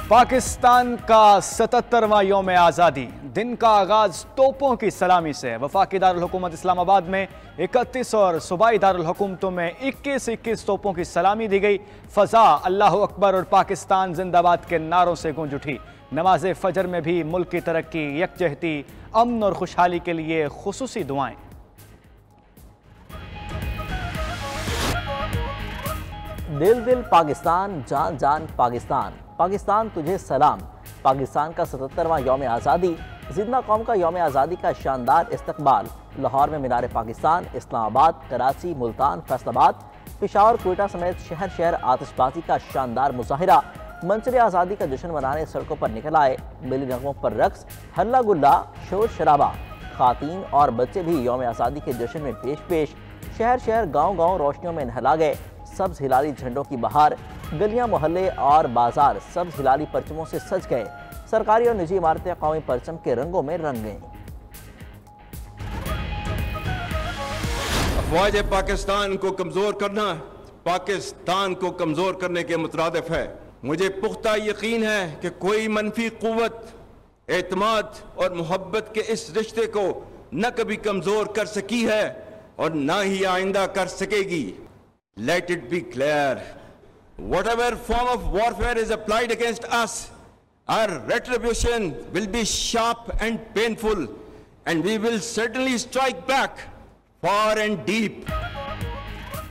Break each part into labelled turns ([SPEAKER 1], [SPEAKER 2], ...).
[SPEAKER 1] पाकिस्तान का 77वां यौम आज़ादी। दिन का आगाज तोपों की सलामी से। वफाकी दारुल हुकूमत इस्लामाबाद में 31 और सूबाई दारुल हुकूमतों में 21 तोपों की सलामी दी गई। फजा अल्लाह अकबर और पाकिस्तान जिंदाबाद के नारों से गूंज उठी। नमाज फजर में भी मुल्क की तरक्की, यकजहती, अमन और खुशहाली के लिए खुसूसी दुआएं।
[SPEAKER 2] दिल दिल पाकिस्तान, जान जान पाकिस्तान, पाकिस्तान तुझे सलाम। पाकिस्तान का 77वां यौम आज़ादी। जिंदा कौम का यौम आज़ादी का शानदार इस्तकबाल। लाहौर में मीनार पाकिस्तान, इस्लामाबाद, कराची, मुल्तान, फैसलाबाद, पेशावर, कोयटा समेत शहर शहर आतिशबाजी का शानदार मुजाहिरा। मंशर आज़ादी का जश्न मनाने सड़कों पर निकल आए। मिली नगमों पर रक्स, हल्ला गुल्ला, शोर शराबा। खातीन और बच्चे भी यौम आज़ादी के जश्न में पेश पेश। शहर शहर गाँव गाँव रोशनियों में नहला गए। सब्ज हिलाली झंडों की बहार। गलियां, मोहल्ले और बाजार सब्ज हिलाली परचमों से सज गए। सरकारी और निजी इमारतें कौमी परचम के रंगों में रंग गईं।
[SPEAKER 3] अफवाज पाकिस्तान को कमजोर करना पाकिस्तान को कमजोर करने के मुतरादिफ है। मुझे पुख्ता यकीन है कि कोई मनफी कुव्वत एतमाद और मोहब्बत के इस रिश्ते को न कभी कमजोर कर सकी है और न ही आइंदा कर सकेगी। Let it be clear, whatever form of warfare is applied against us, our retribution will be sharp and painful, and we will certainly strike back far and deep.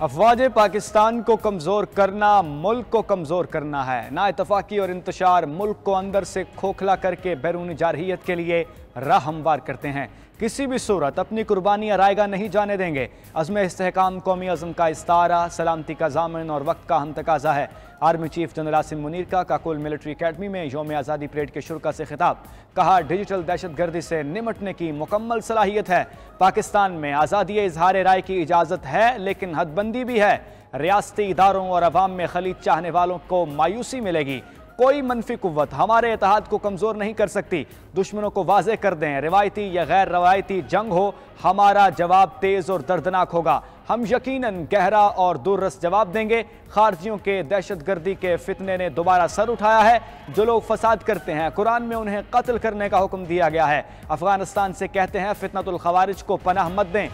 [SPEAKER 1] अफवाज Pakistan को कमज़ोर करना मुल्क को कमज़ोर करना है। ना इतफाक़ी और इंतशार मुल्क को अंदर से खोखला करके बैरूनी जारहियत के लिए राह हमवार करते हैं। किसी भी सूरत अपनी कुर्बानियाँ रायगा नहीं जाने देंगे। अज़्म इस्तेहकाम कौमी अज़म का इस्तारा, सलामती का ज़ामिन और वक्त का हम तकाज़ा है। Army chief general Asim Munir का काकुल मिलिट्री अकेडमी में यौम आज़ादी परेड के शुरा से खिताब। कहा, डिजिटल दहशतगर्दी से निमटने की मुकम्मल सलाहियत है। पाकिस्तान में आज़ादी इजहार राय की इजाज़त है, लेकिन हदबंदी भी है। रियासती इदारों और अवाम में खलीज चाहने वालों को मायूसी मिलेगी। कोई मनफी कुव्वत हमारे इत्तेहाद को कमज़ोर नहीं कर सकती। दुश्मनों को वाज़े कर दें, रिवायती या गैर रवायती जंग हो, हमारा जवाब तेज़ और दर्दनाक होगा। हम यकीनन गहरा और दूररस जवाब देंगे। खारजियों के दहशतगर्दी के फितने ने दोबारा सर उठाया है। जो लोग फसाद करते हैं, कुरान में उन्हें कत्ल करने का हुक्म दिया गया है। अफगानिस्तान से कहते हैं फितनतुल खवारिज को पनाह मत दें।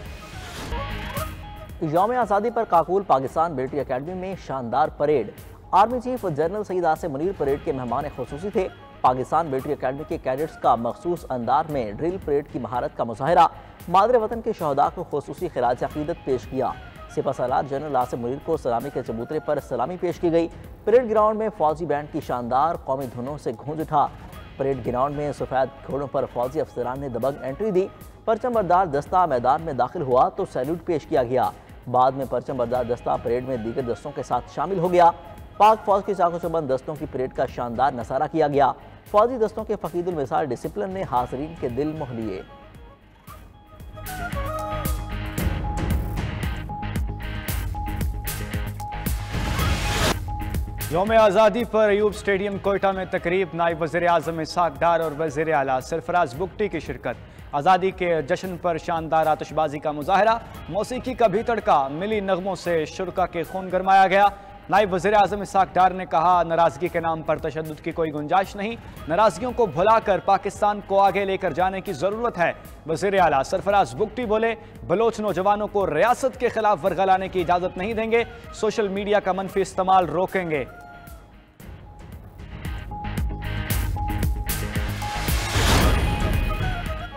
[SPEAKER 2] यौम आज़ादी पर काकुल पाकिस्तान मिलिट्री अकेडमी में शानदार parade. Army chief general Syed Asim Munir parade के मेहमान खुसूसी थे। पाकिस्तान मिलिट्री अकेडमी के कैडेट्स का मखसूस अंदाज में ड्रिल परेड की महारत का मुजाहिरा। मादरे वतन के शहदा को खुसूसी खिराज अकीदत पेश किया। सिपह सालार जनरल आसिम मुनीर को सलामी के चबूतरे पर सलामी पेश की गई। परेड ग्राउंड में फौजी बैंड की शानदार कौमी धुनों से गूंज उठा। परेड ग्राउंड में सफ़ेद घोड़ों पर फौजी अफसरान ने दबंग एंट्री दी। परचम बरदार दस्ता मैदान में दाखिल हुआ तो सैल्यूट पेश किया गया। बाद में परचम बरदार दस्ता परेड में दीगर दस्तों के साथ शामिल हो गया। पाक फौज की चाको चौबंद दस्तों की परेड का शानदार नजारा किया गया। फौजी दस्तों के फकीदुल मिसाल डिसिप्लिन ने हाज़रीन के दिल मोह लिए।
[SPEAKER 1] यौम आज़ादी पर अयूब स्टेडियम कोयटा में तकरीब। नायब वज़ीर आज़म इसहाक डार और वज़ीर आला सरफराज बुगटी की शिरकत। आज़ादी के जश्न पर शानदार आतिशबाजी का मुजाहरा। मौसीकी का भी तड़का। मिली नगमों से शुरका के खून गरमाया गया। नायब वज़ीर आज़म इसहाक डार ने कहा, नाराज़गी के नाम पर तशद्दुद की कोई गुंजाइश नहीं। नाराज़गियों को भुलाकर पाकिस्तान को आगे लेकर जाने की ज़रूरत है। वज़ीर आला सरफराज बुगटी बोले, बलोच नौजवानों को रियासत के खिलाफ वर्गलाने की इजाज़त नहीं देंगे। सोशल मीडिया का मनफी इस्तेमाल रोकेंगे।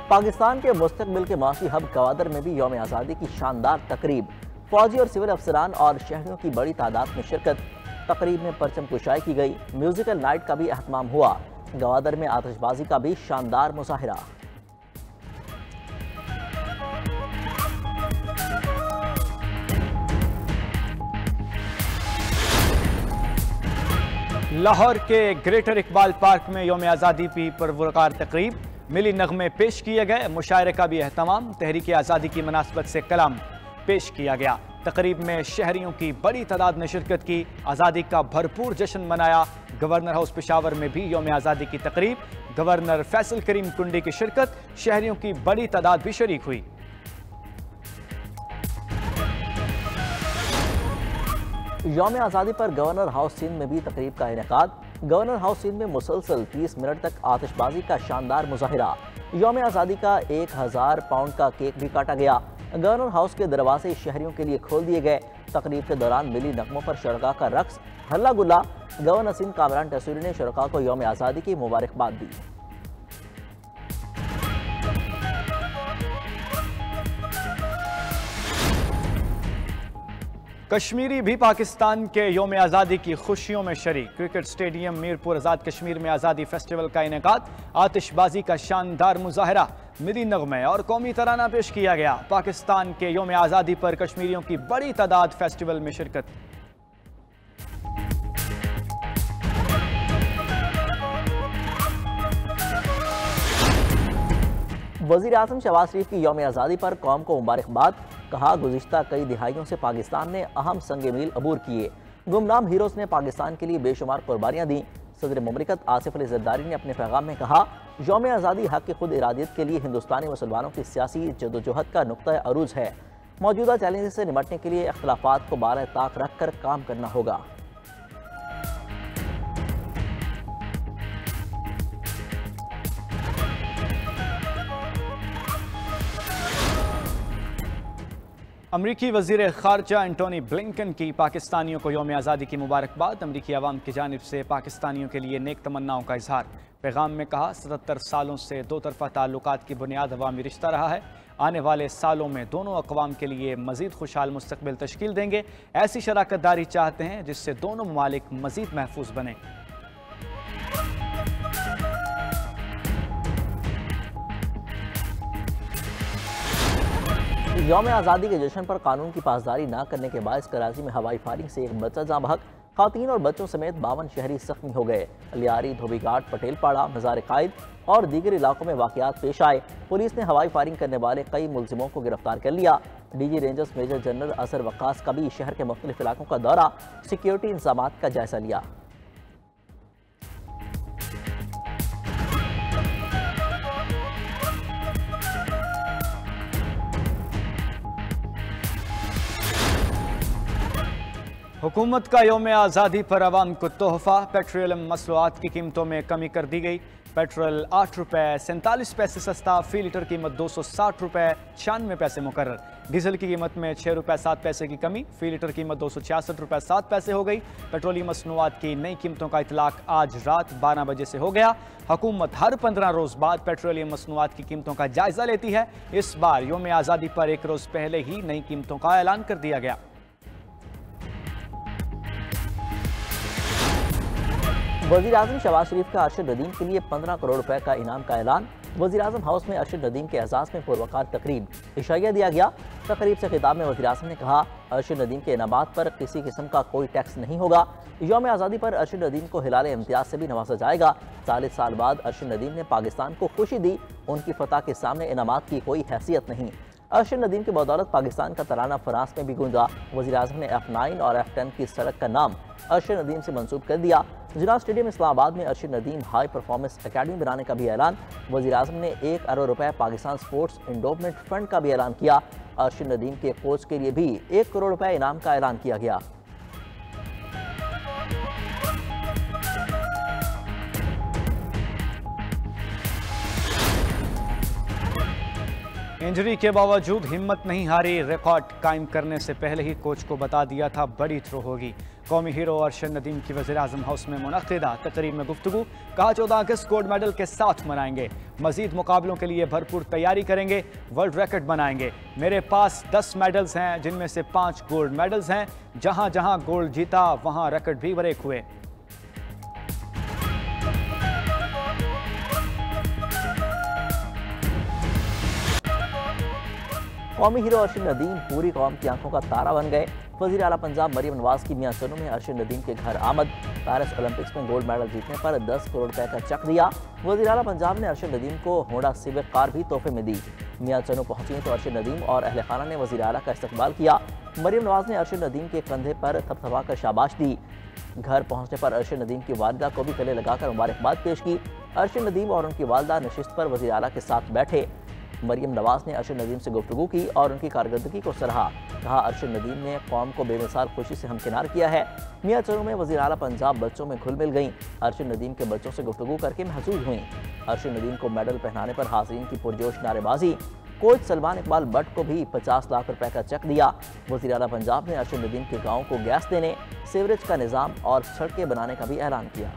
[SPEAKER 2] पाकिस्तान के मुस्तकबिल के माशी हब गवादर में भी यौम आज़ादी की शानदार तकरीब। फौजी और सिविल अफसरान और शहरियों की बड़ी तादाद में शिरकत। तकरीब में परचम कुशाई की गई। म्यूजिकल नाइट का भी अहतमाम हुआ। गवादर में आतिशबाजी का भी शानदार मुजाहिरा।
[SPEAKER 1] लाहौर के ग्रेटर इकबाल पार्क में यौम आज़ादी की पुरवकार तकरीब। मिली नगमे पेश किए गए। मुशायरे का भी अहतमाम। तहरीक आज़ादी की मुनासबत से कलाम पेश किया गया। तकरीब में शहरियों की बड़ी तादाद ने शिरकत की। आज़ादी का भरपूर जश्न मनाया। गवर्नर हाउस पेशावर में भी यौम आज़ादी की तकरीब। गवर्नर फैसल करीम कुंडी की शिरकत। शहरियों की बड़ी तादाद भी शरीक हुई।
[SPEAKER 2] यौम आज़ादी पर गवर्नर हाउस सिंध में भी तकरीब का इनेकाद। गवर्नर हाउस सिंध में मुसलसल 30 मिनट तक आतिशबाजी का शानदार मुजाहिरा। यौम आज़ादी का 1000 पाउंड का केक भी काटा गया। गवर्नर हाउस के दरवाजे शहरियों के लिए खोल दिए गए। तकरीब के दौरान मिली नगमों पर शुरका का रक्स, हल्ला गुल्ला। गवर्नर सिंध कामरान टसूरी ने शुरका को यौम आज़ादी की मुबारकबाद दी।
[SPEAKER 1] कश्मीरी भी पाकिस्तान के यौम आज़ादी की खुशियों में शरीक। क्रिकेट स्टेडियम मीरपुर आज़ाद कश्मीर में आज़ादी फेस्टिवल का इनेकाद। आतिशबाजी का शानदार मुजाहिरा, मिली नगमे और कौमी तराना पेश किया गया। पाकिस्तान के यौम आज़ादी पर कश्मीरियों की बड़ी तादाद फेस्टिवल में शिरकत।
[SPEAKER 2] वज़ीर आज़म शहबाज शरीफ की यौम आज़ादी पर कौम को मुबारकबाद। कहा, गुज़िश्ता कई दिहाइयों से पाकिस्तान ने अहम संग मील अबूर किए। गुमनाम हीरोज़ ने पाकिस्तान के लिए बेशुमार कुर्बानियाँ दी। सदर मुमलिकत आसिफ अली ज़रदारी ने अपने पैगाम में कहा, यौम आज़ादी हक़ की खुद इरादियत के लिए हिंदुस्तानी मुसलमानों की सियासी जदोजहद का नुक्ता अरूज है। मौजूदा चैलेंज से निपटने के लिए इख्तिलाफ़ात को बारह ताक रख कर काम करना होगा।
[SPEAKER 1] अमरीकी वज़ीर ख़ारजा एंटोनी ब्लिंकन की पाकिस्तानियों को यौम आज़ादी की मुबारकबाद। अमरीकी अवाम की जानिब से पाकिस्तानियों के लिए नेक तमन्नाओं का इजहार। पैगाम में कहा, 77 सालों से दो तरफ़ा ताल्लुकात की बुनियाद अवामी रिश्ता रहा है। आने वाले सालों में दोनों अक़वाम के लिए मज़ीद खुशहाल मुस्तक़बिल तश्कील देंगे। ऐसी शराकत दारी चाहते हैं जिससे दोनों ममालिक मज़ीद महफूज बने।
[SPEAKER 2] यौम आज़ादी के जश्न पर कानून की पासदारी न करने के बायस कराची में हवाई फायरिंग से एक बच्चा जाँ बहक। खातीन और बच्चों समेत 52 शहरी जख्मी हो गए। लियारी, धोबीघाट, पटेलपाड़ा, मज़ार कायद और दीगर इलाकों में वाक़यात पेश आए। पुलिस ने हवाई फायरिंग करने वाले कई मुलजिमों को गिरफ्तार कर लिया। डीजी रेंजर्स मेजर जनरल असर वक्कास का भी शहर के मुख्तलिफ इलाकों का दौरा, सिक्योरिटी इंतजामात का जायजा लिया।
[SPEAKER 1] हुकूमत का यौम आज़ादी पर अवाम को तोहफ़ा। पेट्रोलियम मसनूआत की कीमतों में कमी कर दी गई। पेट्रोल 8 रुपये 47 पैसे सस्ता, फी लीटर कीमत 260 रुपये 96 पैसे मुकर्रर। डीजल की कीमत में 6 रुपये 7 पैसे की कमी, फी लीटर कीमत 266 रुपये 7 पैसे हो गई। पेट्रोलियम मसनूआत की नई कीमतों का इतलाक आज रात 12 बजे से हो गया। हुकूमत हर 15 रोज़ बाद पेट्रोलियम मसनूआत की कीमतों का जायजा लेती है। इस बार यौम आज़ादी पर एक रोज़ पहले ही नई कीमतों का ऐलान कर दिया गया।
[SPEAKER 2] वज़ीर आज़म शहबाज शरीफ का अरशद नदीम के लिए 15 करोड़ रुपए का इनाम का ऐलान। वज़ीर आज़म हाउस में अरशद नदीम के एजाज़ में पुरवकार तकरीब इशाइया दिया गया। तकरीब से खिताब में वज़ीर आज़म ने कहा, अरशद नदीम के इनामात पर किसी किस्म का कोई टैक्स नहीं होगा। यौम आज़ादी पर अरशद नदीम को हिलाल इम्तियाज़ से भी नवाजा जाएगा। 40 साल बाद अरशद नदीम ने पाकिस्तान को खुशी दी। उनकी फतह के सामने इनामात की कोई हैसियत नहीं। अरशद नदीम की बदौलत पाकिस्तान का तराना फ्रांस में भी गूंजा। वज़ीर आज़म ने F9 और F10 की सड़क का नाम अरशद नदीम से मंसूब कर दिया। जिला स्टेडियम इस्लामाबाद में Arshad Nadeem high performance academy बनाने का भी ऐलान। वज़ीर आज़म ने 1 अरब रुपए पाकिस्तान स्पोर्ट्स इंडोवमेंट फंड का भी ऐलान किया। अरशद नदीम के कोच के लिए भी 1 करोड़ रुपए इनाम का ऐलान किया गया।
[SPEAKER 1] इंजरी के बावजूद हिम्मत नहीं हारी। रिकॉर्ड कायम करने से पहले ही कोच को बता दिया था बड़ी थ्रो होगी। कौमी हीरो अरशद नदीम की वज़ीर आज़म हाउस में मुनक़िदा तकरीब में गुफ्तगू। कहा, 14 अगस्त गोल्ड मेडल के साथ मनाएंगे। मज़ीद मुकाबलों के लिए भरपूर तैयारी करेंगे। वर्ल्ड रिकॉर्ड बनाएंगे। मेरे पास 10 मेडल्स हैं, जिनमें से 5 गोल्ड मेडल्स हैं। जहां जहां गोल्ड जीता वहां रिकॉर्ड भी ब्रेक हुए।
[SPEAKER 2] कौमी हीरो अरशद नदीम पूरी कौम की आंखों का तारा बन गए। वज़ीर आला पंजाब मरियम नवाज की मियां चनू में अरशद नदीम के घर आमद। पेरिस ओलंपिक्स में गोल्ड मेडल जीतने पर 10 करोड़ रुपए का चेक दिया। वज़ीर आला पंजाब ने अरशद नदीम को होंडा सिविक कार भी तोहफे में दी। मियां चनू पहुंची तो अरशद नदीम और अहले खाना ने वज़ीर आला का इस्तकबाल किया। मरियम नवाज ने अरशद नदीम के कंधे पर थपथपा कर शाबाश दी। घर पहुंचने पर अरशद नदीम की वालिदा को भी गले लगाकर मुबारकबाद पेश की। अरशद नदीम और उनकी वालिदा नशिस्त पर वज़ीर आला के साथ बैठे। मरियम नवाज ने अरशद नदीम से गुफ्तगू की और उनकी कारकर्दगी को सराहा। कहा, अरशद नदीम ने कौम को बेमिसाल खुशी से हमकिनार किया है। मियां चलो में वज़ीर आला पंजाब बच्चों में घुल मिल गईं। अरशद नदीम के बच्चों से गुफ्तगू करके महसूस हुई। अरशद नदीम को मेडल पहनाने पर हाज़रीन की पुरजोश नारेबाजी। कोच सलमान इकबाल भट्ट को भी 50 लाख रुपए का चेक दिया। वज़ीर आला पंजाब ने अरशद नदीम के गाँव को गैस देने, सीवरेज का निज़ाम और सड़कें बनाने का भी ऐलान किया।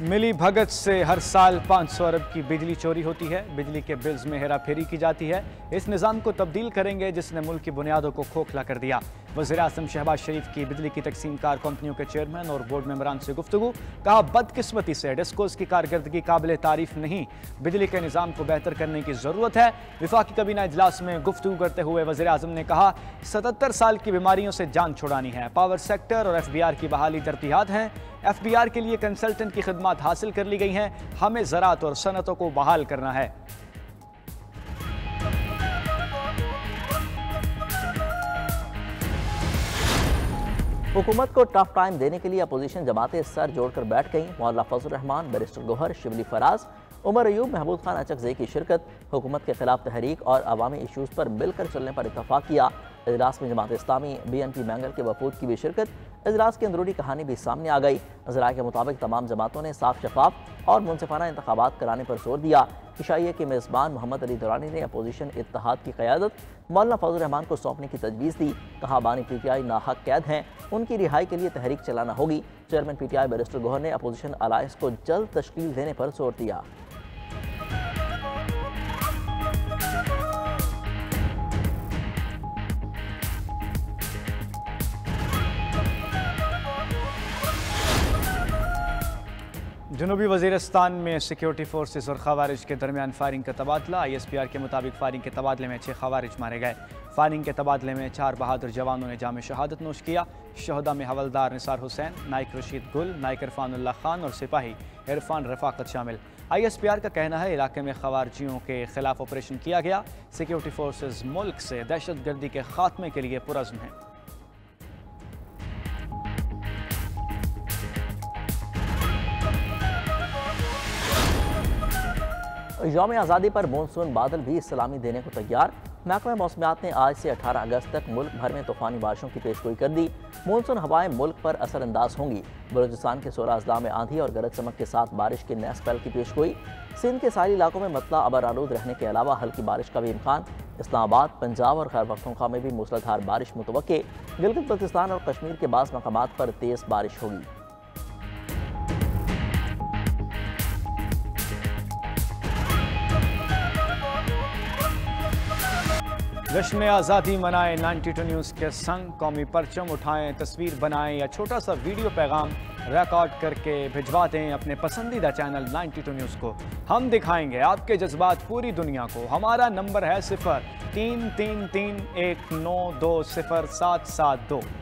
[SPEAKER 1] मिली भगत से हर साल 500 अरब की बिजली चोरी होती है। बिजली के बिल्स में हेराफेरी की जाती है। इस निज़ाम को तब्दील करेंगे जिसने मुल्क की बुनियादों को खोखला कर दिया। वज़ीर आज़म शहबाज शरीफ की बिजली की तकसीमकार कंपनियों के चेयरमैन और बोर्ड मेंबरान से गुफ्तगू। कहा, बदकिस्मती से डिस्कोस की कारकर्दगी काबिल तारीफ नहीं। बिजली के निज़ाम को बेहतर करने की ज़रूरत है। विफाकी kabina इजलास में गुफ्तगू करते हुए वज़ीर आज़म ने कहा, 77 साल की बीमारियों से जान छुड़ानी है। पावर सेक्टर और FBR की बहाली तरतीहात हैं। FBR के लिए कंसल्टेंट की खिदमत हासिल कर ली गई हैं। हमें ज़राअत और सनतों को बहाल करना है।
[SPEAKER 2] हुकूमत को टफ टाइम देने के लिए अपोजिशन जमातें सर जोड़कर बैठ गईं। मौलाना फजल रहमान, बैरिस्टर गौहर, शिबली फराज, उमर अयूब, महमूद खान अचकज़ई की शिरकत। हुकूमत के खिलाफ तहरीक और अवामी इशूज़ पर मिलकर चलने पर इत्तफाक किया। इजलास में जमात इस्लामी, BNP मैंगल के वफूद की भी शिरकत। इजलास की अंदरूनी कहानी भी सामने आ गई। ज़राए के मुताबिक तमाम जमातों ने साफ शफाफ और मुनसिफाना इंतखाबात कराने पर जोर दिया। इशाइया के मेज़बान मोहम्मद अली दुरानी ने अपोजिशन इत्तेहाद की क़यादत मौलाना फजल रहमान को सौंपने की तजवीज़ दी। कहा, बानी PTI नाहक कैद हैं, उनकी रिहाई के लिए तहरीक चलाना होगी। चेयरमैन PTI बैरिस्टर गौहर ने अपोजिशन अलायंस को जल्द तश्कील देने पर जोर दिया।
[SPEAKER 1] जनूबी वज़ीरिस्तान में सिक्योरिटी फोर्सेस और खवारिज के दरमियान फायरिंग का तबादला। ISPR के मुताबिक फायरिंग के तबादले में 6 खवारिज मारे गए। फायरिंग के तबादले में 4 बहादुर जवानों ने जाम शहादत नोश किया। शहदा में हवलदार निसार हुसैन, नाइक रशीद गुल, नाइक इरफानुल्लाह खान और सिपाही इरफान रफाकत शामिल। ISPR का कहना है इलाके में खवारिजियों के खिलाफ ऑपरेशन किया गया। सिक्योरिटी फोर्सेस मुल्क से दहशत गर्दी के खात्मे के लिए पुरज़्म हैं।
[SPEAKER 2] यौम आज़ादी पर मानसून बादल भी सलामी देने को तैयार। महकमा मौसमियात ने आज से 18 अगस्त तक मुल्क भर में तूफ़ानी बारिशों की पेशगोई कर दी। मानसून हवाएं मुल्क पर असरअंदाज होंगी। बलूचिस्तान के 16 अजला में आंधी और गरज चमक के साथ बारिश के नए स्पेल की पेशगोई। सिंध के सारी इलाकों में मतला अबर आलूद रहने के अलावा हल्की बारिश का भी इम्कान। इस्लामाबाद, पंजाब और खैबर पख्तूनख्वा में भी मूसलाधार बारिश मुतवक्के। गिलगित बल्तिस्तान और कश्मीर के बाज़ मकामात पर तेज़ बारिश होगी।
[SPEAKER 1] जश्न आज़ादी मनाएं 92 न्यूज़ के संग। कौमी परचम उठाएं, तस्वीर बनाएं या छोटा सा वीडियो पैगाम रिकॉर्ड करके भिजवा दें अपने पसंदीदा चैनल 92 न्यूज़ को। हम दिखाएंगे आपके जज्बात पूरी दुनिया को। हमारा नंबर है 033319200772।